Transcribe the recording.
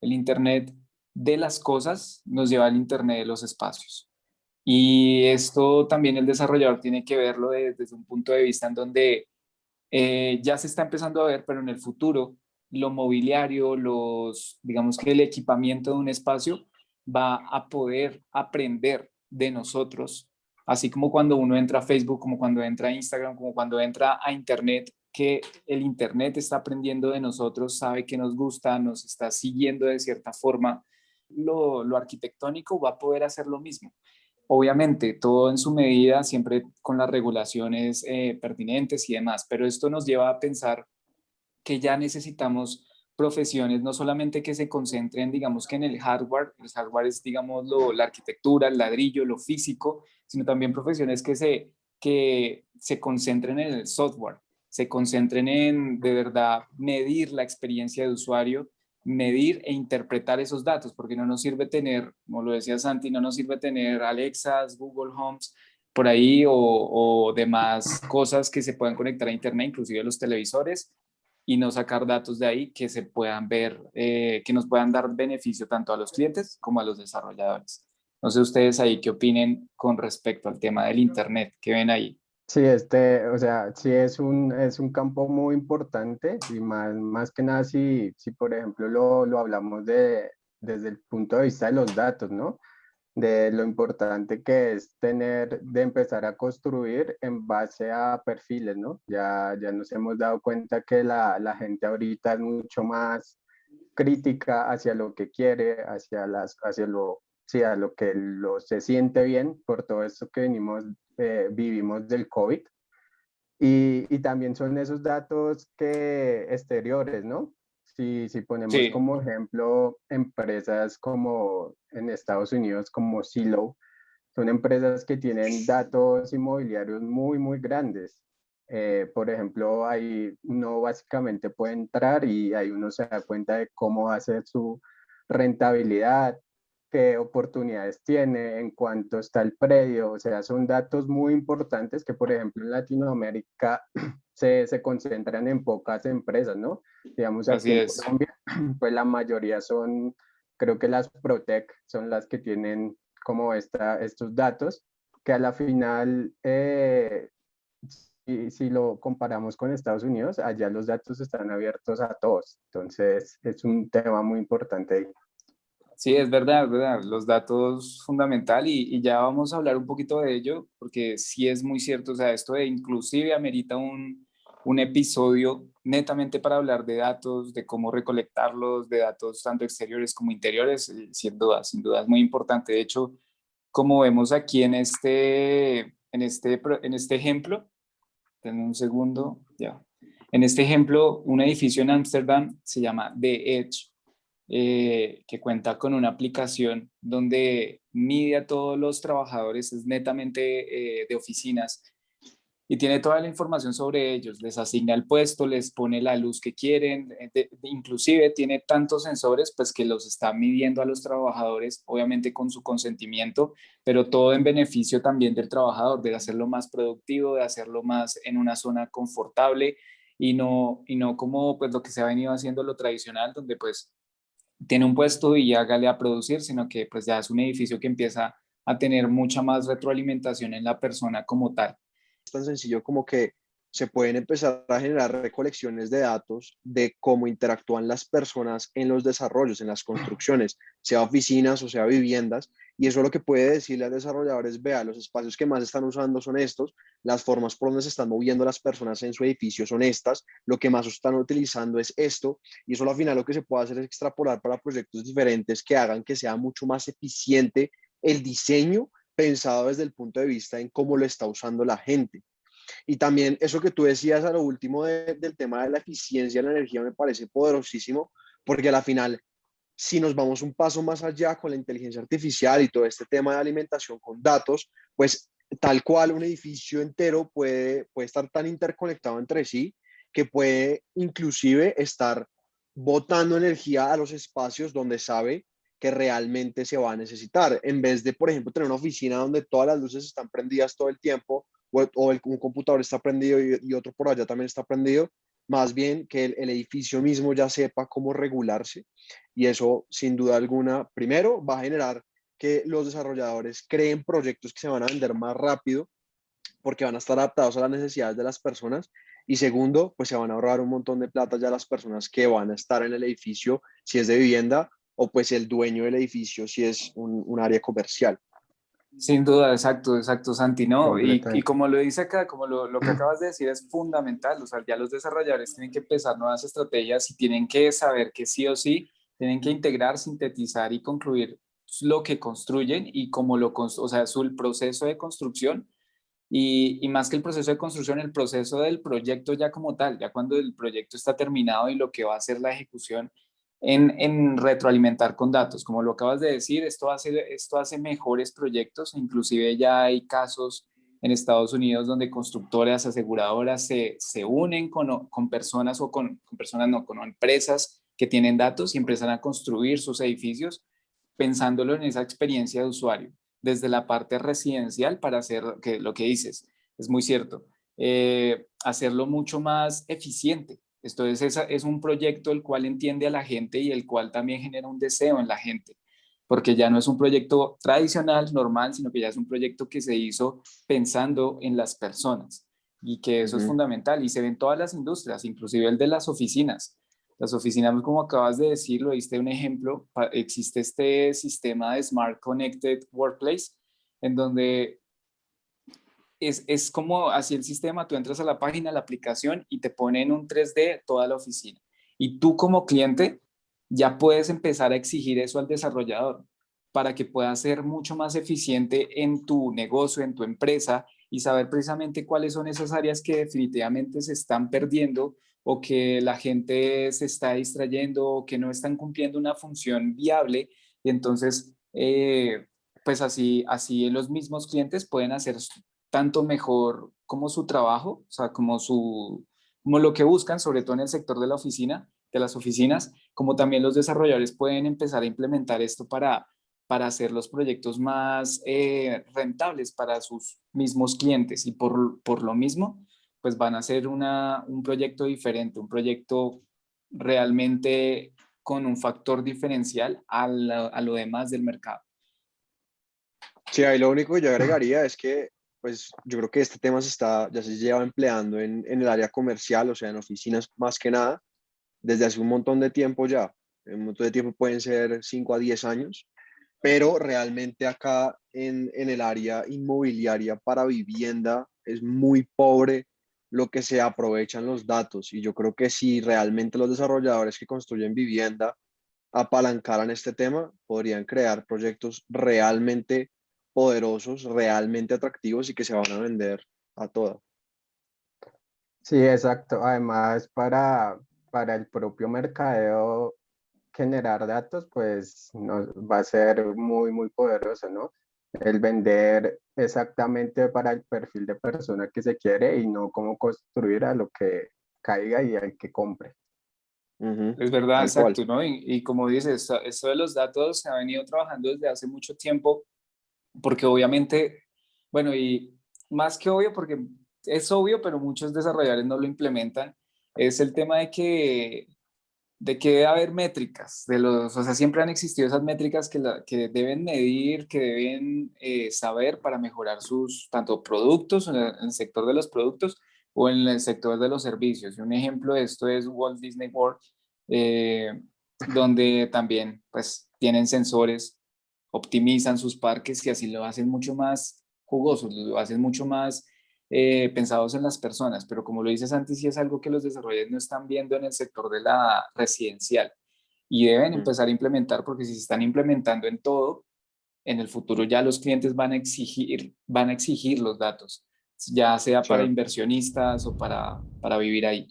El Internet de las cosas nos lleva al Internet de los espacios. Y esto también el desarrollador tiene que verlo desde un punto de vista en donde ya se está empezando a ver, pero en el futuro lo mobiliario, digamos que el equipamiento de un espacio va a poder aprender de nosotros, así como cuando uno entra a Facebook, como cuando entra a Instagram, como cuando entra a Internet, que el Internet está aprendiendo de nosotros, sabe que nos gusta, nos está siguiendo de cierta forma. Lo arquitectónico va a poder hacer lo mismo. Obviamente, todo en su medida, siempre con las regulaciones pertinentes y demás, pero esto nos lleva a pensar que ya necesitamos profesiones no solamente que se concentren, digamos que en el hardware es, digamos, la arquitectura, el ladrillo, lo físico, sino también profesiones que se concentren en el software, se concentren en de verdad medir la experiencia de usuario, medir e interpretar esos datos, porque no nos sirve tener, como lo decía Santi, no nos sirve tener Alexas, Google Homes por ahí o demás cosas que se puedan conectar a Internet, inclusive los televisores, y no sacar datos de ahí que se puedan ver, que nos puedan dar beneficio tanto a los clientes como a los desarrolladores. No sé ustedes ahí qué opinen con respecto al tema del Internet, ¿qué ven ahí? Sí, o sea, sí es un campo muy importante y más que nada si por ejemplo lo hablamos desde el punto de vista de los datos, ¿no? De lo importante que es de empezar a construir en base a perfiles, ¿no? Ya nos hemos dado cuenta que la gente ahorita es mucho más crítica hacia lo que quiere, sí, a lo que se siente bien por todo esto que vivimos del COVID. Y también son esos datos exteriores, ¿no? Si ponemos Sí, como ejemplo empresas como en Estados Unidos, como Zillow, son empresas que tienen datos inmobiliarios muy, muy grandes. Por ejemplo, ahí uno básicamente puede entrar y ahí uno se da cuenta de cómo hacer su rentabilidad, qué oportunidades tiene, en cuánto está el predio. O sea, son datos muy importantes que, por ejemplo, en Latinoamérica se concentran en pocas empresas, ¿no? Digamos, aquí así en es. Colombia, pues la mayoría son, creo que las Protec son las que tienen como estos datos, que a la final, si lo comparamos con Estados Unidos, allá los datos están abiertos a todos. Entonces, es un tema muy importante ahí. Sí, es verdad. Los datos fundamental y ya vamos a hablar un poquito de ello, porque sí es muy cierto, o sea, esto de inclusive amerita un episodio netamente para hablar de datos, de cómo recolectarlos, de datos tanto exteriores como interiores, sin duda es muy importante. De hecho, como vemos aquí en este ejemplo, denme un segundo, ya. En este ejemplo, un edificio en Ámsterdam se llama The Edge, que cuenta con una aplicación donde mide a todos los trabajadores, es netamente de oficinas y tiene toda la información sobre ellos, les asigna el puesto, les pone la luz que quieren, inclusive tiene tantos sensores pues que los está midiendo a los trabajadores, obviamente con su consentimiento, pero todo en beneficio también del trabajador, de hacerlo más productivo, de hacerlo más en una zona confortable y no como pues lo que se ha venido haciendo lo tradicional, donde pues tiene un puesto y hágale a producir, sino que pues ya es un edificio que empieza a tener mucha más retroalimentación en la persona como tal. Tan sencillo como que se pueden empezar a generar recolecciones de datos de cómo interactúan las personas en los desarrollos, en las construcciones, sea oficinas o sea viviendas, y eso lo que puede decirle al desarrollador es, vea, los espacios que más están usando son estos, las formas por donde se están moviendo las personas en su edificio son estas, lo que más están utilizando es esto, y eso al final lo que se puede hacer es extrapolar para proyectos diferentes que hagan que sea mucho más eficiente el diseño pensado desde el punto de vista en cómo lo está usando la gente. Y también eso que tú decías a lo último del tema de la eficiencia de la energía me parece poderosísimo, porque a la final, si nos vamos un paso más allá con la inteligencia artificial y todo este tema de alimentación con datos, pues tal cual un edificio entero puede estar tan interconectado entre sí que puede inclusive estar botando energía a los espacios donde sabe que realmente se va a necesitar. En vez de, por ejemplo, tener una oficina donde todas las luces están prendidas todo el tiempo, un computador está prendido y otro por allá también está prendido, más bien que el edificio mismo ya sepa cómo regularse y eso sin duda alguna, primero va a generar que los desarrolladores creen proyectos que se van a vender más rápido porque van a estar adaptados a las necesidades de las personas y segundo, pues se van a ahorrar un montón de plata ya las personas que van a estar en el edificio, si es de vivienda o pues el dueño del edificio si es un área comercial. Sin duda, exacto, exacto, Santi, ¿no? Y Completamente. como lo dice acá, como lo que acabas de decir es fundamental, o sea, ya los desarrolladores tienen que empezar nuevas estrategias y tienen que saber que sí o sí tienen que integrar, sintetizar y concluir lo que construyen y como o sea, el proceso de construcción y más que el proceso de construcción, el proceso del proyecto ya como tal, ya cuando el proyecto está terminado y lo que va a ser la ejecución en retroalimentar con datos. Como lo acabas de decir, esto hace mejores proyectos, inclusive ya hay casos en Estados Unidos donde constructoras, aseguradoras se unen con personas o con personas, no, con empresas que tienen datos y empiezan a construir sus edificios pensándolo en esa experiencia de usuario desde la parte residencial para hacer lo que dices, es muy cierto, hacerlo mucho más eficiente. Esto es un proyecto el cual entiende a la gente y el cual también genera un deseo en la gente, porque ya no es un proyecto tradicional, normal, sino que ya es un proyecto que se hizo pensando en las personas y que eso es Ujú. fundamental y se ve en todas las industrias, inclusive el de las oficinas. Las oficinas, como acabas de decir, lo diste un ejemplo, existe este sistema de Smart Connected Workplace, en donde es como así el sistema, tú entras a la página, a la aplicación y te pone en un 3D toda la oficina. Y tú como cliente ya puedes empezar a exigir eso al desarrollador para que pueda ser mucho más eficiente en tu negocio, en tu empresa y saber precisamente cuáles son esas áreas que definitivamente se están perdiendo o que la gente se está distrayendo o que no están cumpliendo una función viable. Y entonces, pues así los mismos clientes pueden hacer tanto mejor como su trabajo, o sea, como lo que buscan, sobre todo en el sector de la oficina, de las oficinas, como también los desarrolladores pueden empezar a implementar esto para hacer los proyectos más rentables para sus mismos clientes y por lo mismo, pues van a hacer un proyecto diferente, un proyecto realmente con un factor diferencial a lo demás del mercado. Sí, ahí lo único que yo agregaría es que, pues, yo creo que este tema ya se lleva empleando en el área comercial, o sea, en oficinas más que nada, desde hace un montón de tiempo ya. Un montón de tiempo pueden ser 5 a 10 años, pero realmente acá en el área inmobiliaria para vivienda es muy pobre lo que se aprovechan los datos. Y yo creo que si realmente los desarrolladores que construyen vivienda apalancaran este tema, podrían crear proyectos realmente poderosos, realmente atractivos y que se van a vender a toda. Sí, exacto. Además, para el propio mercadeo, generar datos, pues va a ser muy, muy poderoso, ¿no? El vender exactamente para el perfil de persona que se quiere y no cómo construir a lo que caiga y al que compre. Ujú, Es verdad, tal cual. exacto, ¿no? Y como dices, esto de los datos se ha venido trabajando desde hace mucho tiempo, porque obviamente, bueno, y más que obvio, porque es obvio, pero muchos desarrolladores no lo implementan, es el tema de que debe haber métricas, o sea, siempre han existido esas métricas que deben medir, que deben saber para mejorar sus tanto productos, en el sector de los productos o en el sector de los servicios. Y un ejemplo de esto es Walt Disney World, eh, donde también pues tienen sensores, optimizan sus parques y así lo hacen mucho más jugosos, lo hacen mucho más pensados en las personas, pero como lo dices antes, sí es algo que los desarrolladores no están viendo en el sector de la residencial y deben Mm, empezar a implementar porque si se están implementando en todo, en el futuro ya los clientes van a exigir los datos, ya sea para claro. inversionistas o para vivir ahí.